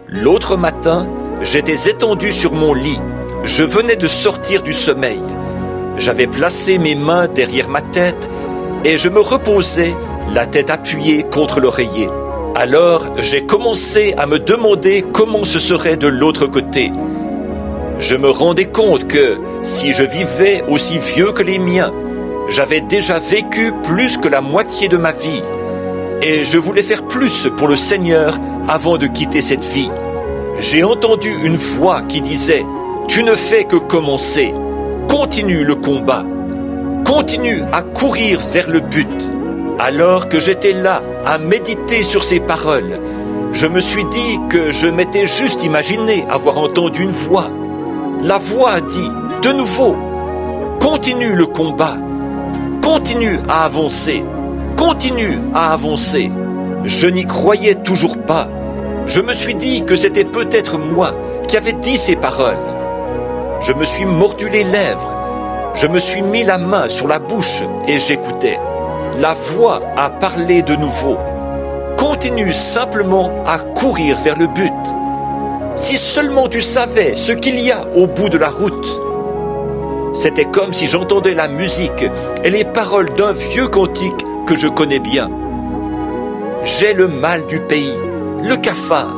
L'autre matin, j'étais étendu sur mon lit. Je venais de sortir du sommeil. J'avais placé mes mains derrière ma tête et je me reposais, la tête appuyée contre l'oreiller. Alors, j'ai commencé à me demander comment ce serait de l'autre côté. Je me rendais compte que, si je vivais aussi vieux que les miens, j'avais déjà vécu plus que la moitié de ma vie. Et je voulais faire plus pour le Seigneur avant de quitter cette vie. J'ai entendu une voix qui disait « Tu ne fais que commencer. Continue le combat. Continue à courir vers le but. » Alors que j'étais là à méditer sur ces paroles, je me suis dit que je m'étais juste imaginé avoir entendu une voix. La voix a dit de nouveau « Continue le combat. Continue à avancer. Continue à avancer. » Je n'y croyais toujours pas. Je me suis dit que c'était peut-être moi qui avais dit ces paroles. Je me suis mordu les lèvres. Je me suis mis la main sur la bouche et j'écoutais. La voix a parlé de nouveau. Continue simplement à courir vers le but. Si seulement tu savais ce qu'il y a au bout de la route. C'était comme si j'entendais la musique et les paroles d'un vieux cantique que je connais bien. J'ai le mal du pays, le cafard,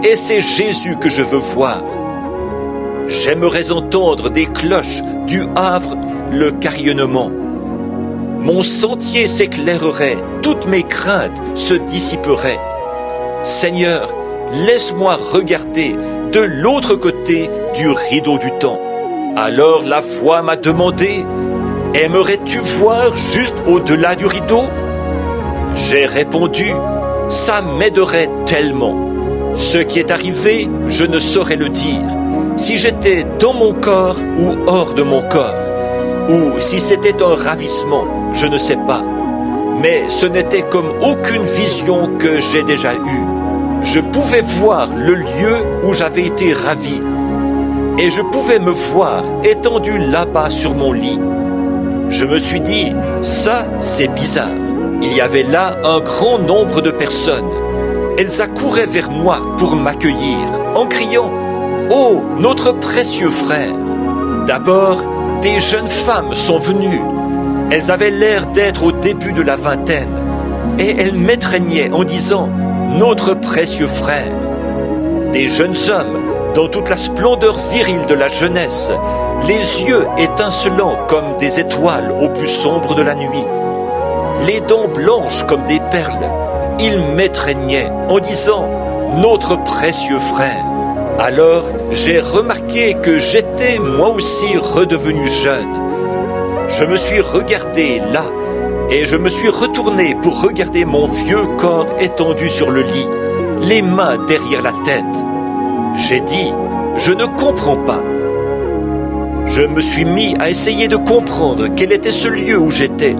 et c'est Jésus que je veux voir. J'aimerais entendre des cloches du Havre le carillonnement. Mon sentier s'éclairerait, toutes mes craintes se dissiperaient. Seigneur, laisse-moi regarder de l'autre côté du rideau du temps. Alors la voix m'a demandé, « Aimerais-tu voir juste au-delà du rideau ?» J'ai répondu, « Ça m'aiderait tellement. Ce qui est arrivé, je ne saurais le dire. Si j'étais dans mon corps ou hors de mon corps, ou si c'était un ravissement, je ne sais pas. Mais ce n'était comme aucune vision que j'ai déjà eue. Je pouvais voir le lieu où j'avais été ravi. Et je pouvais me voir étendu là-bas sur mon lit. Je me suis dit, ça c'est bizarre. Il y avait là un grand nombre de personnes. Elles accouraient vers moi pour m'accueillir, en criant, « Oh, notre précieux frère !» D'abord, des jeunes femmes sont venues. Elles avaient l'air d'être au début de la vingtaine. Et elles m'étreignaient en disant, « Notre précieux frère !» Des jeunes hommes, dans toute la splendeur virile de la jeunesse, les yeux étincelants comme des étoiles au plus sombre de la nuit, les dents blanches comme des perles, ils m'étreignaient en disant « Notre précieux frère !» Alors j'ai remarqué que j'étais moi aussi redevenu jeune. Je me suis regardé là et je me suis retourné pour regarder mon vieux corps étendu sur le lit, les mains derrière la tête. J'ai dit « Je ne comprends pas ». Je me suis mis à essayer de comprendre quel était ce lieu où j'étais.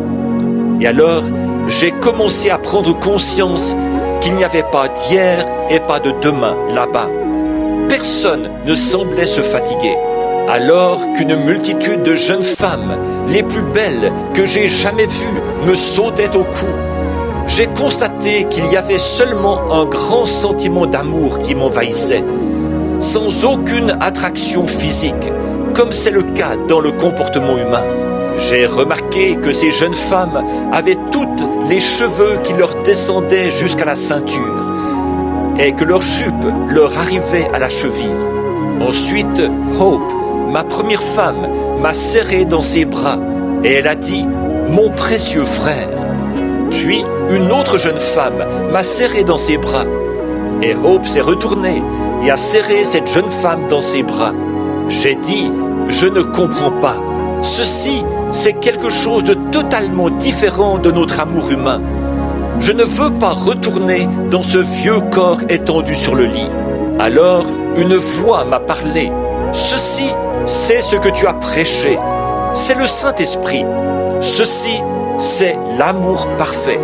Et alors, j'ai commencé à prendre conscience qu'il n'y avait pas d'hier et pas de demain là-bas. Personne ne semblait se fatiguer. Alors qu'une multitude de jeunes femmes, les plus belles que j'ai jamais vues, me sautaient au cou, j'ai constaté qu'il y avait seulement un grand sentiment d'amour qui m'envahissait, sans aucune attraction physique, comme c'est le cas dans le comportement humain. J'ai remarqué que ces jeunes femmes avaient toutes les cheveux qui leur descendaient jusqu'à la ceinture et que leur jupe leur arrivait à la cheville. Ensuite, Hope, ma première femme, m'a serré dans ses bras et elle a dit « Mon précieux frère ». Puis, une autre jeune femme m'a serré dans ses bras et Hope s'est retournée et a serré cette jeune femme dans ses bras. J'ai dit « Je ne comprends pas. Ceci, c'est quelque chose de totalement différent de notre amour humain. Je ne veux pas retourner dans ce vieux corps étendu sur le lit. » Alors, une voix m'a parlé. « Ceci, c'est ce que tu as prêché. C'est le Saint-Esprit. Ceci, c'est l'amour parfait.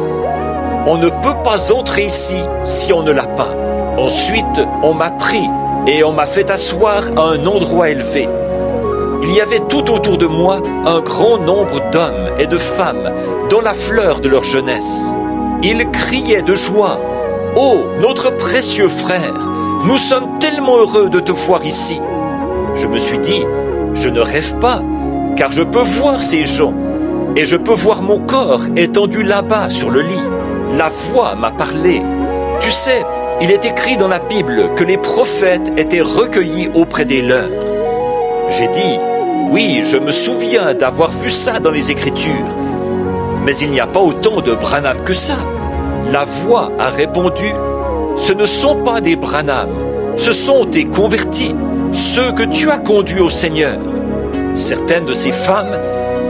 On ne peut pas entrer ici si on ne l'a pas. » Ensuite, on m'a pris et on m'a fait asseoir à un endroit élevé. Il y avait tout autour de moi un grand nombre d'hommes et de femmes dans la fleur de leur jeunesse. Ils criaient de joie. « Oh, notre précieux frère, nous sommes tellement heureux de te voir ici. » Je me suis dit, je ne rêve pas, car je peux voir ces gens, et je peux voir mon corps étendu là-bas sur le lit. La voix m'a parlé. Tu sais, il est écrit dans la Bible que les prophètes étaient recueillis auprès des leurs. J'ai dit, oui, je me souviens d'avoir vu ça dans les Écritures. Mais il n'y a pas autant de Branham que ça. La voix a répondu, ce ne sont pas des Branham, ce sont des convertis, ceux que tu as conduits au Seigneur. Certaines de ces femmes,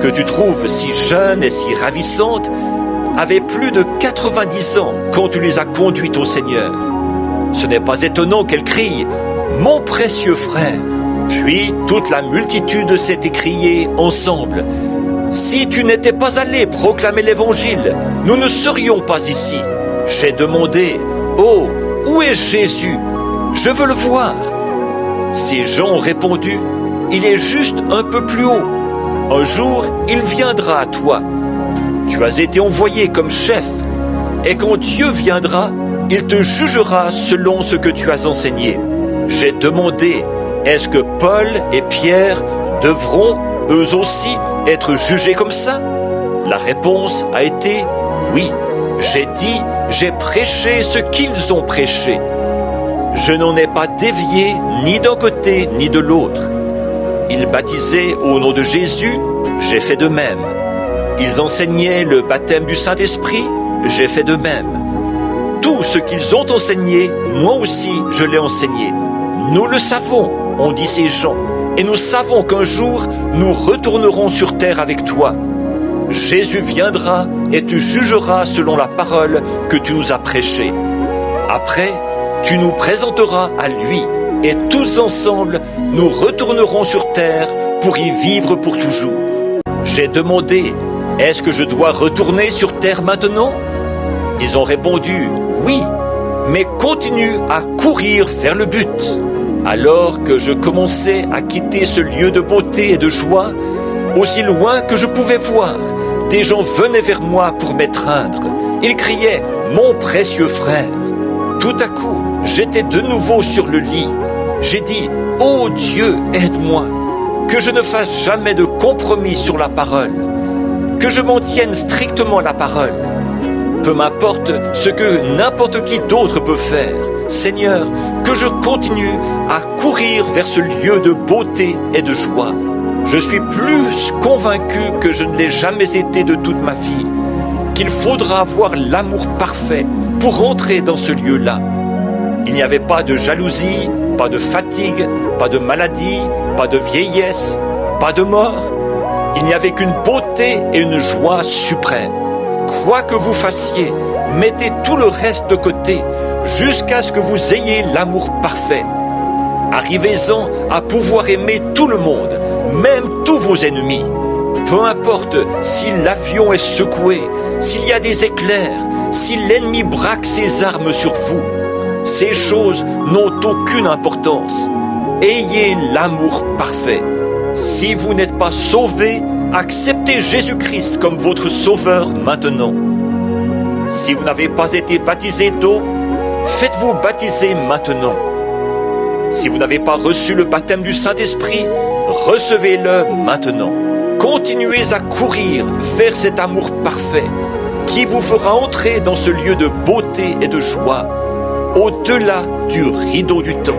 que tu trouves si jeunes et si ravissantes, avaient plus de 90 ans quand tu les as conduites au Seigneur. Ce n'est pas étonnant qu'elles crient « Mon précieux frère !» Puis toute la multitude s'est écriée ensemble « Si tu n'étais pas allé proclamer l'Évangile, nous ne serions pas ici. » J'ai demandé « Oh, où est Jésus? Je veux le voir. » Ces gens ont répondu « Il est juste un peu plus haut. Un jour, il viendra à toi. Tu as été envoyé comme chef, et quand Dieu viendra, il te jugera selon ce que tu as enseigné. » J'ai demandé « Est-ce que Paul et Pierre devront, eux aussi, être jugés comme ça? » La réponse a été « Oui. » J'ai dit « J'ai prêché ce qu'ils ont prêché. » Je n'en ai pas dévié ni d'un côté ni de l'autre. Ils baptisaient au nom de Jésus, j'ai fait de même. Ils enseignaient le baptême du Saint-Esprit, j'ai fait de même. Tout ce qu'ils ont enseigné, moi aussi je l'ai enseigné. Nous le savons, ont dit ces gens, et nous savons qu'un jour nous retournerons sur terre avec toi. Jésus viendra et tu jugeras selon la parole que tu nous as prêchée. Après, tu nous présenteras à lui, et tous ensemble, nous retournerons sur terre pour y vivre pour toujours. J'ai demandé, est-ce que je dois retourner sur terre maintenant? Ils ont répondu, oui, mais continue à courir vers le but. Alors que je commençais à quitter ce lieu de beauté et de joie, aussi loin que je pouvais voir, des gens venaient vers moi pour m'étreindre. Ils criaient, mon précieux frère. Tout à coup, j'étais de nouveau sur le lit. J'ai dit, ô Dieu, aide-moi, que je ne fasse jamais de compromis sur la parole, que je m'en tienne strictement à la parole. Peu m'importe ce que n'importe qui d'autre peut faire, Seigneur, que je continue à courir vers ce lieu de beauté et de joie. Je suis plus convaincu que je ne l'ai jamais été de toute ma vie, qu'il faudra avoir l'amour parfait pour entrer dans ce lieu-là. Il n'y avait pas de jalousie, pas de fatigue, pas de maladie, pas de vieillesse, pas de mort. Il n'y avait qu'une beauté et une joie suprême. Quoi que vous fassiez, mettez tout le reste de côté jusqu'à ce que vous ayez l'amour parfait. Arrivez-en à pouvoir aimer tout le monde, même tous vos ennemis. Peu importe si l'avion est secoué, s'il y a des éclairs, si l'ennemi braque ses armes sur vous. Ces choses n'ont aucune importance. Ayez l'amour parfait. Si vous n'êtes pas sauvé, acceptez Jésus-Christ comme votre sauveur maintenant. Si vous n'avez pas été baptisé d'eau, faites-vous baptiser maintenant. Si vous n'avez pas reçu le baptême du Saint-Esprit, recevez-le maintenant. Continuez à courir vers cet amour parfait qui vous fera entrer dans ce lieu de beauté et de joie, au-delà du rideau du temps.